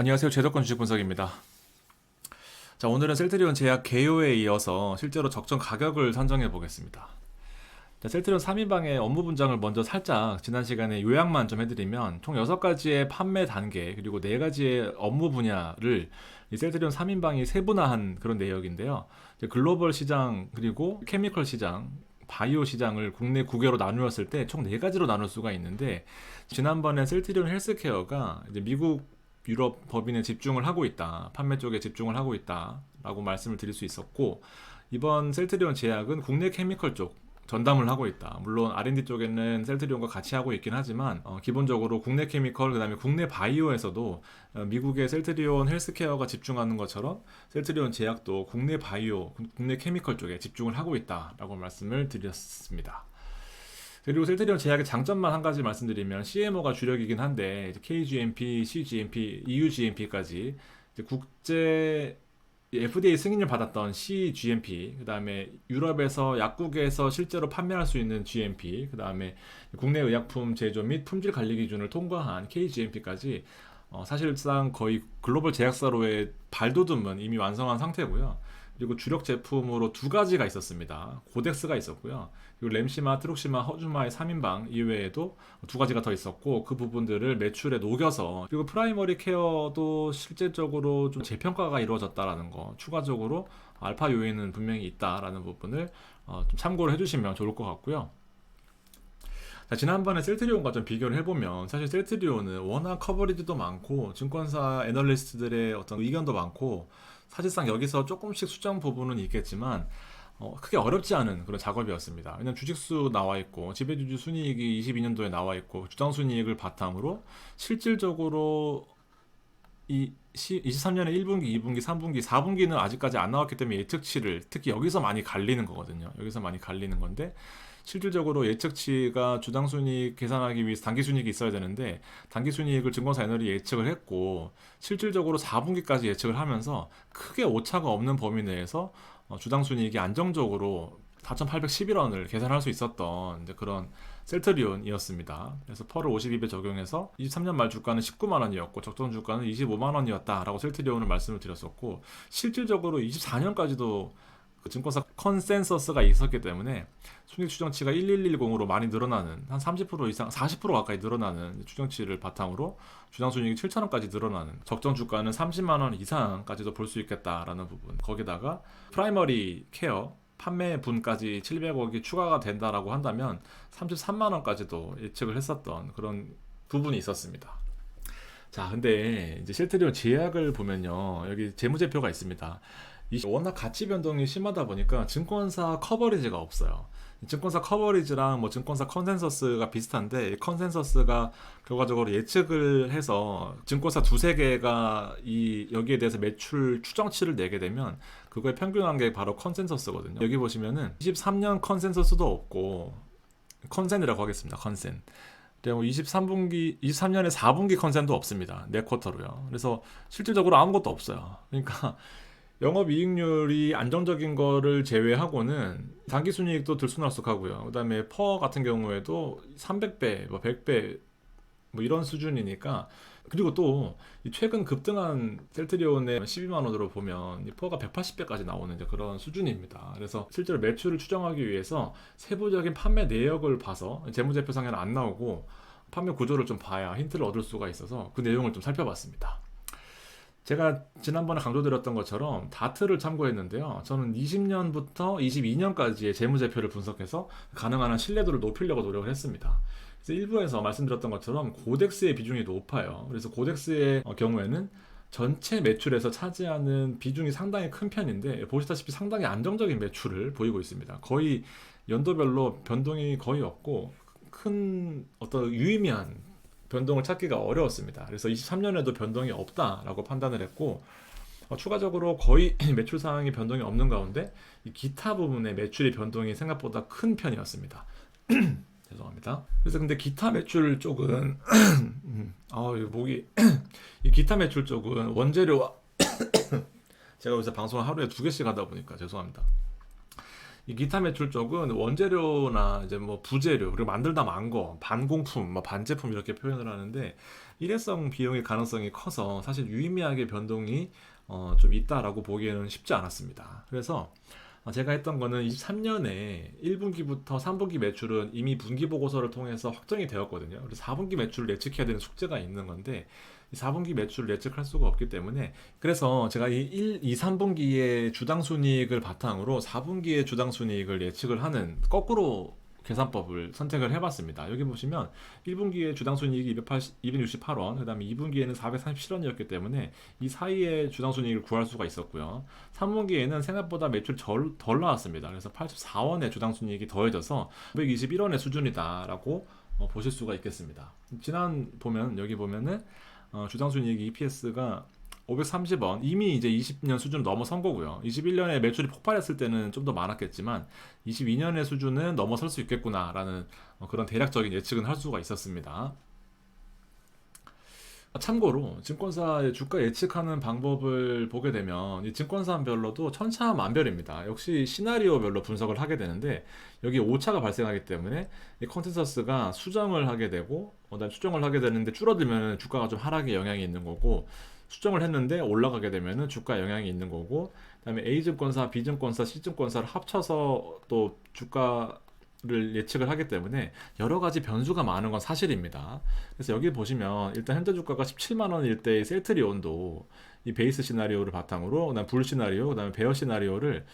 안녕하세요. 제도권 주식 분석입니다. 자, 오늘은 셀트리온 제약 개요에 이어서 실제로 적정 가격을 선정해 보겠습니다. 자, 셀트리온 3인방의 업무 분장을 먼저 살짝 지난 시간에 요약만 좀 해드리면 총 6가지의 판매 단계 그리고 4가지의 업무 분야를 이 셀트리온 3인방이 세분화한 그런 내역인데요. 이제 글로벌 시장 그리고 케미컬 시장 바이오 시장을 국내 9개로 나누었을 때 총 4가지로 나눌 수가 있는데 지난번에 셀트리온 헬스케어가 이제 미국 유럽 법인에 집중을 하고 있다. 판매 쪽에 집중을 하고 있다. 라고 말씀을 드릴 수 있었고, 이번 셀트리온 제약은 국내 케미컬 쪽 전담을 하고 있다. 물론 R&D 쪽에는 셀트리온과 같이 하고 있긴 하지만 기본적으로 국내 케미컬 그다음에 국내 바이오에서도 미국의 셀트리온 헬스케어가 집중하는 것처럼 셀트리온 제약도 국내 바이오, 국내 케미컬 쪽에 집중을 하고 있다라고 말씀을 드렸습니다. 그리고 셀트리온 제약의 장점만 한 가지 말씀드리면 CMO가 주력이긴 한데 KGMP, CGMP, EU-GMP까지 국제 FDA 승인을 받았던 CGMP, 그 다음에 유럽에서 약국에서 실제로 판매할 수 있는 GMP, 그 다음에 국내 의약품 제조 및 품질 관리 기준을 통과한 KGMP까지 사실상 거의 글로벌 제약사로의 발돋움은 이미 완성한 상태고요. 그리고 주력 제품으로 2가지가 있었습니다. 고덱스가 있었고요. 그리고 램시마, 트룩시마, 허주마의 3인방 이외에도 2가지가 더 있었고 그 부분들을 매출에 녹여서 그리고 프라이머리 케어도 실제적으로 좀 재평가가 이루어졌다라는 거 추가적으로 알파 요인은 분명히 있다라는 부분을 좀 참고를 해주시면 좋을 것 같고요. 자, 지난번에 셀트리온과 좀 비교를 해보면 사실 셀트리온은 워낙 커버리지도 많고 증권사 애널리스트들의 어떤 의견도 많고 사실상 여기서 조금씩 수정 부분은 있겠지만 크게 어렵지 않은 그런 작업이었습니다. 왜냐면 주식수 나와 있고 지배주주 순이익이 22년도에 나와 있고 주당 순이익을 바탕으로 실질적으로 이 23년에 1분기, 2분기, 3분기, 4분기는 아직까지 안 나왔기 때문에 예측치를 특히 여기서 많이 갈리는 거거든요. 여기서 많이 갈리는 건데 실질적으로 예측치가 주당 순이익 계산하기 위해서 단기 순이익이 있어야 되는데 단기 순이익을 증권사 애널이 예측을 했고 실질적으로 4분기까지 예측을 하면서 크게 오차가 없는 범위 내에서 주당 순이익이 안정적으로 4,811원을 계산할 수 있었던 이제 그런 셀트리온이었습니다. 그래서 펄을 52배 적용해서 23년 말 주가는 19만 원이었고 적정 주가는 25만 원이었다라고 셀트리온을 말씀을 드렸었고 실질적으로 24년까지도 그 증권사 컨센서스가 있었기 때문에 순익 추정치가 1110으로 많이 늘어나는 한 30% 이상 40% 가까이 늘어나는 추정치를 바탕으로 주당 순이익이 7천원까지 늘어나는 적정 주가는 30만 원 이상까지도 볼 수 있겠다라는 부분 거기다가 프라이머리 케어 판매 분까지 700억이 추가가 된다라고 한다면 33만 원까지도 예측을 했었던 그런 부분이 있었습니다. 자, 근데 이제 셀트리온 제약을 보면요. 여기 재무제표가 있습니다. 이 워낙 가치 변동이 심하다 보니까 증권사 커버리지가 없어요. 증권사 커버리지랑 뭐 증권사 컨센서스가 비슷한데 컨센서스가 결과적으로 예측을 해서 증권사 두세 개가 이 여기에 대해서 매출 추정치를 내게 되면 그거에 평균한 게 바로 컨센서스거든요. 여기 보시면은 23년 컨센서스도 없고 컨센이라고 하겠습니다. 컨센. 그리고 23분기, 23년에 4분기 컨센도 없습니다. 네 쿼터로요. 그래서 실질적으로 아무것도 없어요. 그러니까 영업이익률이 안정적인 거를 제외하고는 당기순이익도 들쑥날쑥하고요. 그다음에 퍼 같은 경우에도 300배, 뭐 100배 뭐 이런 수준이니까 그리고 또 최근 급등한 셀트리온의 12만 원으로 보면 이 퍼가 180배까지 나오는 이제 그런 수준입니다. 그래서 실제로 매출을 추정하기 위해서 세부적인 판매 내역을 봐서 재무제표상에는 안 나오고 판매 구조를 좀 봐야 힌트를 얻을 수가 있어서 그 내용을 좀 살펴봤습니다. 제가 지난번에 강조드렸던 것처럼 다트를 참고했는데요. 저는 20년부터 22년까지의 재무제표를 분석해서 가능한 한 신뢰도를 높이려고 노력을 했습니다. 그래서 일부에서 말씀드렸던 것처럼 고덱스의 비중이 높아요. 그래서 고덱스의 경우에는 전체 매출에서 차지하는 비중이 상당히 큰 편인데 보시다시피 상당히 안정적인 매출을 보이고 있습니다. 거의 연도별로 변동이 거의 없고 큰 어떤 유의미한 변동을 찾기가 어려웠습니다. 그래서 23년에도 변동이 없다라고 판단을 했고 추가적으로 거의 매출 상황이 변동이 없는 가운데 이 기타 부분의 매출의 변동이 생각보다 큰 편이었습니다. 죄송합니다. 그래서 근데 기타 매출 쪽은 이 목이 이 기타 매출 쪽은 원재료와 제가 요새 방송을 하루에 2개씩 하다 보니까 죄송합니다. 이 기타 매출 쪽은 원재료나 이제 뭐 부재료 그리고 만들다 만 거, 반공품, 뭐 반제품 이렇게 표현을 하는데 일회성 비용의 가능성이 커서 사실 유의미하게 변동이 좀 있다라고 보기에는 쉽지 않았습니다. 그래서 제가 했던 거는 23년에 1분기부터 3분기 매출은 이미 분기 보고서를 통해서 확정이 되었거든요. 그래서 4분기 매출을 예측해야 되는 숙제가 있는 건데 이 4분기 매출을 예측할 수가 없기 때문에 그래서 제가 이 1, 2, 3분기의 주당 순이익을 바탕으로 4분기의 주당 순이익을 예측을 하는 거꾸로 계산법을 선택을 해봤습니다. 여기 보시면 1분기에 주당 순이익이 268원, 그 다음에 2분기에는 437원이었기 때문에 이 사이에 주당 순이익을 구할 수가 있었고요. 3분기에는 생각보다 매출이 덜 나왔습니다. 그래서 84원의 주당 순이익이 더해져서 921원의 수준이다라고 보실 수가 있겠습니다. 지난 보면 여기 보면은 주당 순이익 EPS가 530원 이미 이제 20년 수준 넘어선 거고요. 21년에 매출이 폭발했을 때는 좀 더 많았겠지만 22년의 수준은 넘어설 수 있겠구나라는 그런 대략적인 예측은 할 수가 있었습니다. 참고로 증권사의 주가 예측하는 방법을 보게 되면 이 증권사별로도 천차만별입니다. 역시 시나리오별로 분석을 하게 되는데 여기 오차가 발생하기 때문에 이 컨센서스가 수정을 하게 되고 그다음에 수정을 하게 되는데 줄어들면 주가가 좀 하락에 영향이 있는 거고 수정을 했는데 올라가게 되면 주가 영향이 있는 거고 그다음에 A증권사, B증권사, C증권사를 합쳐서 또 주가를 예측을 하기 때문에 여러 가지 변수가 많은 건 사실입니다. 그래서 여기 보시면 일단 현재 주가가 17만 원일 때의 셀트리온도 이 베이스 시나리오를 바탕으로 그다음 불 시나리오, 그다음에 베어 시나리오를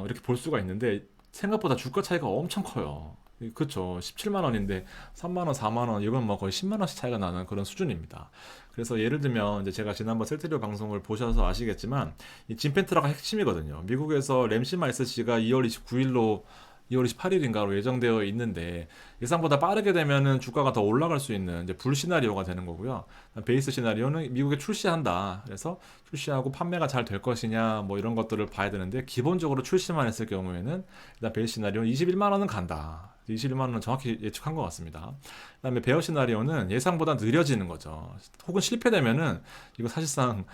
이렇게 볼 수가 있는데 생각보다 주가 차이가 엄청 커요. 그렇죠. 17만 원인데 3만 원, 4만 원 이건 뭐 거의 10만 원씩 차이가 나는 그런 수준입니다. 그래서 예를 들면 이제 제가 지난번 셀트리오 방송을 보셔서 아시겠지만 이 진펜트라가 핵심이거든요. 미국에서 램시마 SC가 2월 29일로 2월 28일인가로 예정되어 있는데 예상보다 빠르게 되면은 주가가 더 올라갈 수 있는 이제 불 시나리오가 되는 거고요. 베이스 시나리오는 미국에 출시한다. 그래서 출시하고 판매가 잘 될 것이냐 뭐 이런 것들을 봐야 되는데 기본적으로 출시만 했을 경우에는 일단 베이스 시나리오는 21만 원은 간다. 21만 원은 정확히 예측한 것 같습니다. 그다음에 베어 시나리오는 예상보다 느려지는 거죠. 혹은 실패되면은 이거 사실상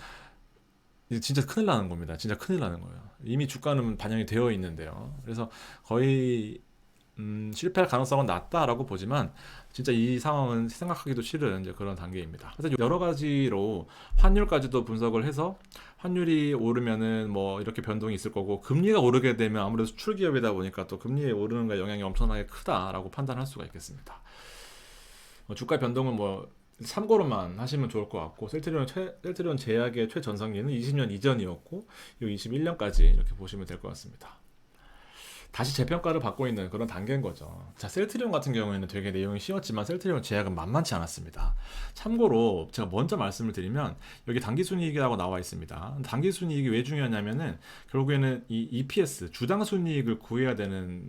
이제 진짜 큰일 나는 겁니다. 진짜 큰일 나는 거예요. 이미 주가는 반영이 되어 있는데요. 그래서 거의 실패할 가능성은 낮다라고 보지만 진짜 이 상황은 생각하기도 싫은 이제 그런 단계입니다. 그래서 여러 가지로 환율까지도 분석을 해서 환율이 오르면은 뭐 이렇게 변동이 있을 거고 금리가 오르게 되면 아무래도 수출 기업이다 보니까 또 금리에 오르는 거 영향이 엄청나게 크다라고 판단할 수가 있겠습니다. 주가 변동은 뭐 참고로만 하시면 좋을 것 같고 셀트리온 제약의 최전성기는 20년 이전이었고 21년까지 이렇게 보시면 될 것 같습니다. 다시 재평가를 받고 있는 그런 단계인 거죠. 자, 셀트리온 같은 경우에는 되게 내용이 쉬웠지만 셀트리온 제약은 만만치 않았습니다. 참고로 제가 먼저 말씀을 드리면 여기 당기순이익이라고 나와 있습니다. 당기순이익이 왜 중요하냐면은 결국에는 이 EPS 주당 순이익을 구해야 되는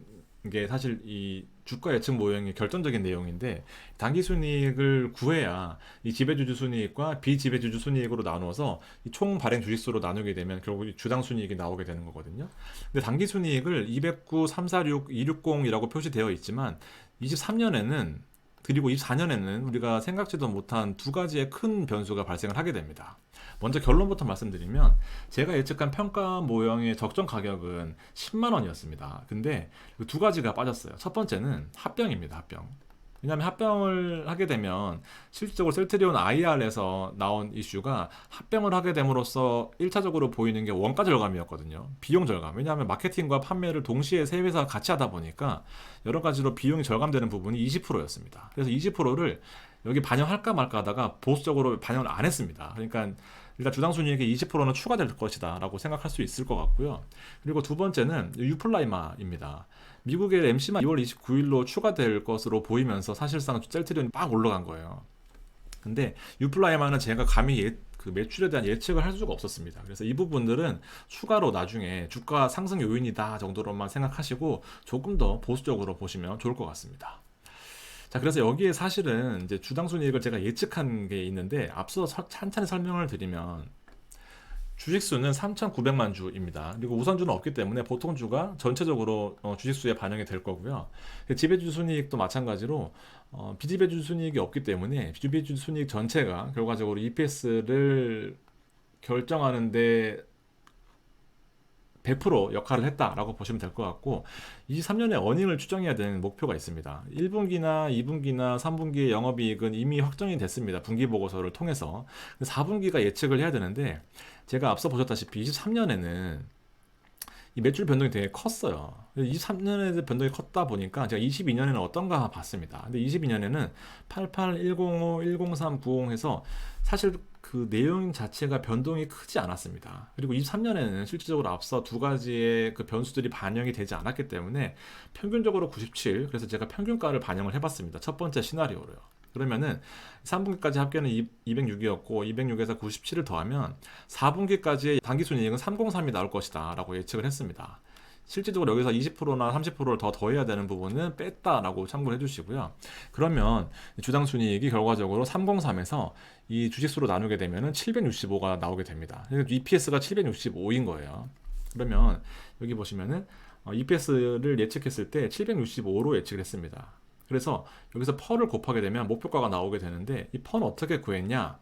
게 사실 이 주가 예측 모형의 결정적인 내용인데 당기순이익을 구해야 이 지배주주 순이익과 비지배주주 순이익으로 나누어서 이 총 발행 주식수로 나누게 되면 결국 이 주당 순이익이 나오게 되는 거거든요. 근데 당기순이익을 209, 346, 260이라고 표시되어 있지만 23년에는 그리고 24년에는 우리가 생각지도 못한 두 가지의 큰 변수가 발생을 하게 됩니다. 먼저 결론부터 말씀드리면 제가 예측한 평가 모형의 적정 가격은 10만 원이었습니다. 근데 두 가지가 빠졌어요. 첫 번째는 합병입니다. 합병. 왜냐하면 합병을 하게 되면 실질적으로 셀트리온 IR에서 나온 이슈가 합병을 하게 됨으로써 1차적으로 보이는 게 원가 절감이었거든요. 비용 절감. 왜냐하면 마케팅과 판매를 동시에 세 회사가 같이 하다 보니까 여러 가지로 비용이 절감되는 부분이 20%였습니다. 그래서 20%를 여기 반영할까 말까 하다가 보수적으로 반영을 안 했습니다. 그러니까 일단 주당 순이익의 20%는 추가될 것이다 라고 생각할 수 있을 것 같고요. 그리고 두 번째는 유플라이마입니다. 미국의 MC만 2월 29일로 추가될 것으로 보이면서 사실상 셀트리온이 막 올라간 거예요. 근데 유플라이마는 제가 감히 그 매출에 대한 예측을 할 수가 없었습니다. 그래서 이 부분들은 추가로 나중에 주가 상승 요인이다 정도로만 생각하시고 조금 더 보수적으로 보시면 좋을 것 같습니다. 자, 그래서 여기에 사실은 이제 주당 순이익을 제가 예측한 게 있는데 앞서 찬찬히 설명을 드리면 주식수는 3,900만 주입니다. 그리고 우선주는 없기 때문에 보통 주가 전체적으로 주식수에 반영이 될 거고요. 지배주 순이익도 마찬가지로 비지배주 순이익이 없기 때문에 비지배주 순이익 전체가 결과적으로 EPS를 결정하는데 100% 역할을 했다라고 보시면 될 것 같고 23년에 어닝을 추정해야 되는 목표가 있습니다. 1분기나 2분기나 3분기의 영업이익은 이미 확정이 됐습니다. 분기 보고서를 통해서 4분기가 예측을 해야 되는데 제가 앞서 보셨다시피 23년에는 이 매출 변동이 되게 컸어요. 23년에 변동이 컸다 보니까 제가 22년에는 어떤가 봤습니다. 근데 22년에는 88, 105, 103, 90 해서 사실 그 내용 자체가 변동이 크지 않았습니다. 그리고 23년에는 실질적으로 앞서 두 가지의 그 변수들이 반영이 되지 않았기 때문에 평균적으로 97, 그래서 제가 평균가를 반영을 해봤습니다. 첫 번째 시나리오로요. 그러면은 3분기까지 합계는 206이었고 206에서 97을 더하면 4분기까지의 당기순이익은 303이 나올 것이다 라고 예측을 했습니다. 실질적으로 여기서 20%나 30%를 더 더해야 되는 부분은 뺐다라고 참고를 해주시고요. 그러면 주당순이익이 결과적으로 303에서 이 주식수로 나누게 되면 765가 나오게 됩니다. EPS가 765인 거예요. 그러면 여기 보시면은 EPS를 예측했을 때 765로 예측을 했습니다. 그래서 여기서 펄을 곱하게 되면 목표가가 나오게 되는데 이 펄은 어떻게 구했냐?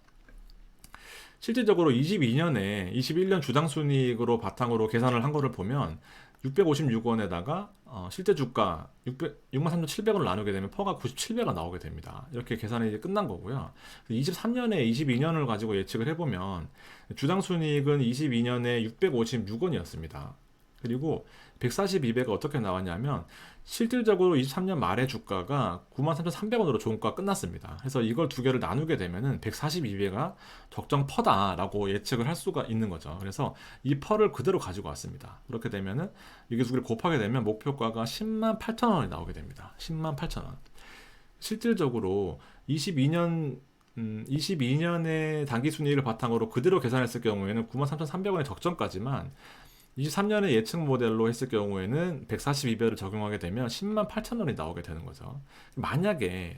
실질적으로 22년에 21년 주당순이익으로 바탕으로 계산을 한 거를 보면 656원에다가 실제 주가 63,700원을 나누게 되면 퍼가 97배가 나오게 됩니다. 이렇게 계산이 이제 끝난 거고요. 23년에 22년을 가지고 예측을 해보면 주당순이익은 22년에 656원이었습니다. 그리고 142배가 어떻게 나왔냐면 실질적으로 23년 말의 주가가 93,300원으로 종가 끝났습니다. 그래서 이걸 두 개를 나누게 되면은 142배가 적정 퍼다라고 예측을 할 수가 있는 거죠. 그래서 이 퍼를 그대로 가지고 왔습니다. 그렇게 되면은 이게 두 개를 곱하게 되면 목표가가 10만 8천 원이 나오게 됩니다. 10만 8천 원. 실질적으로 22년의 당기순이익을 바탕으로 그대로 계산했을 경우에는 93,300원의 적정까지만 23년에 예측 모델로 했을 경우에는 142배를 적용하게 되면 10만 8천 원이 나오게 되는 거죠. 만약에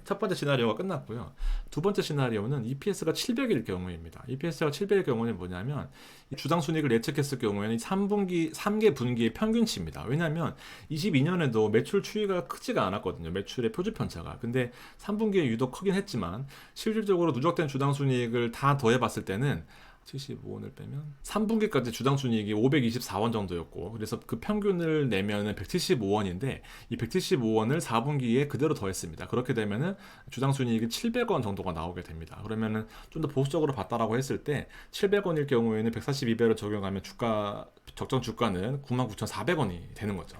첫 번째 시나리오가 끝났고요. 두 번째 시나리오는 EPS가 700일 경우입니다. EPS가 700일 경우는 뭐냐면 주당 순이익을 예측했을 경우에는 3개 분기의 평균치입니다. 왜냐하면 22년에도 매출 추이가 크지가 않았거든요. 매출의 표준 편차가. 근데 3분기에 유독 크긴 했지만 실질적으로 누적된 주당 순이익을 다 더해봤을 때는 75원을 빼면 3분기까지 주당순이익이 524원 정도였고 그래서 그 평균을 내면은 175원인데 이 175원을 4분기에 그대로 더했습니다. 그렇게 되면은 주당순이익이 700원 정도가 나오게 됩니다. 그러면은 좀 더 보수적으로 봤다라고 했을 때 700원일 경우에는 142배를 적용하면 적정 주가는 99,400원이 되는 거죠.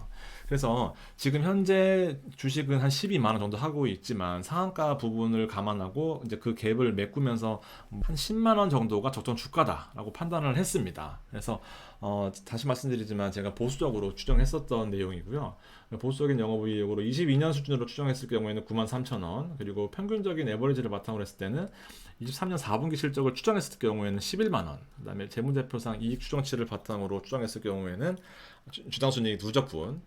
그래서 지금 현재 주식은 한 12만 원 정도 하고 있지만 상한가 부분을 감안하고 이제 그 갭을 메꾸면서 한 10만 원 정도가 적정 주가다라고 판단을 했습니다. 그래서 다시 말씀드리지만 제가 보수적으로 추정했었던 내용이고요. 보수적인 영업이익으로 22년 수준으로 추정했을 경우에는 93,000원, 그리고 평균적인 에버리지를 바탕으로 했을 때는 23년 4분기 실적을 추정했을 경우에는 11만 원, 그다음에 재무제표상 이익 추정치를 바탕으로 추정했을 경우에는 주당순이익 누적분,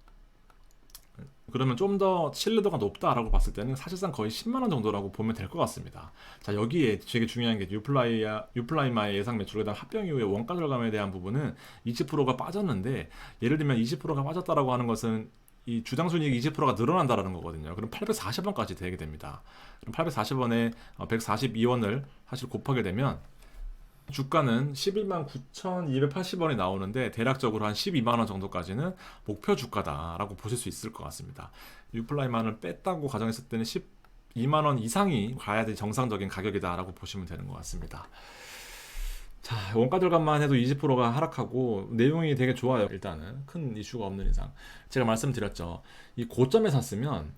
그러면 좀 더 신뢰도가 높다라고 봤을 때는 사실상 거의 10만 원 정도라고 보면 될 것 같습니다. 자, 여기에 되게 중요한 게 유플라이마의 예상 매출, 그다음 합병 이후에 원가 절감에 대한 부분은 20%가 빠졌는데, 예를 들면 20%가 빠졌다라고 하는 것은 이 주당 순이익 20%가 늘어난다라는 거거든요. 그럼 840원까지 되게 됩니다. 그럼 840원에 142원을 사실 곱하게 되면 주가는 11만 9,280원이 나오는데 대략적으로 한 12만 원 정도까지는 목표 주가다라고 보실 수 있을 것 같습니다. 유플라이만을 뺐다고 가정했을 때는 12만 원 이상이 가야 될 정상적인 가격이다라고 보시면 되는 것 같습니다. 자, 원가 절감만 해도 20%가 하락하고 내용이 되게 좋아요. 일단은 큰 이슈가 없는 이상 제가 말씀드렸죠. 이 고점에 샀으면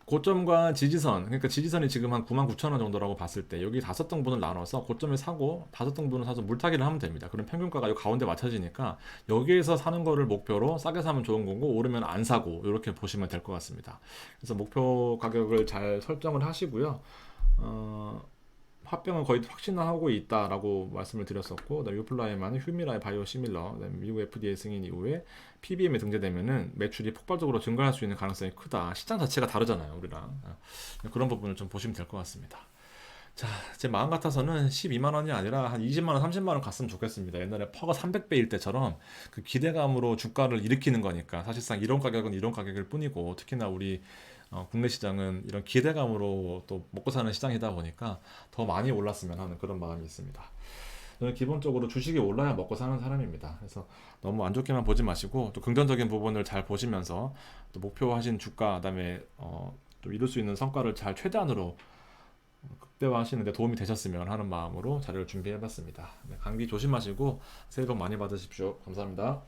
고점과 지지선, 그러니까 지지선이 지금 한 99,000원 정도라고 봤을 때 여기 5등분을 나눠서 고점에 사고 5등분을 사서 물타기를 하면 됩니다. 그럼 평균가가 이 가운데 맞춰지니까 여기에서 사는 거를 목표로 싸게 사면 좋은 거고 오르면 안 사고 이렇게 보시면 될 것 같습니다. 그래서 목표 가격을 잘 설정을 하시고요. 합병은 거의 확신하고 있다라고 말씀을 드렸었고, 그다음에 유플라이만은 휴미라의 바이오시밀러, 그다음에 미국 FDA 승인 이후에 PBM에 등재되면은 매출이 폭발적으로 증가할 수 있는 가능성이 크다. 시장 자체가 다르잖아요, 우리랑. 그런 부분을 좀 보시면 될 것 같습니다. 자, 제 마음 같아서는 12만 원이 아니라 한 20만 원, 30만 원 갔으면 좋겠습니다. 옛날에 퍼가 300배일 때처럼 그 기대감으로 주가를 일으키는 거니까 사실상 이런 가격은 이런 가격일 뿐이고, 특히나 우리 국내 시장은 이런 기대감으로 또 먹고 사는 시장이다 보니까 더 많이 올랐으면 하는 그런 마음이 있습니다. 저는 기본적으로 주식이 올라야 먹고 사는 사람입니다. 그래서 너무 안 좋게만 보지 마시고 또 긍정적인 부분을 잘 보시면서 또 목표하신 주가 그다음에 또 이룰 수 있는 성과를 잘 최대한으로 극대화하시는 데 도움이 되셨으면 하는 마음으로 자료를 준비해봤습니다. 네, 감기 조심하시고 새해 복 많이 받으십시오. 감사합니다.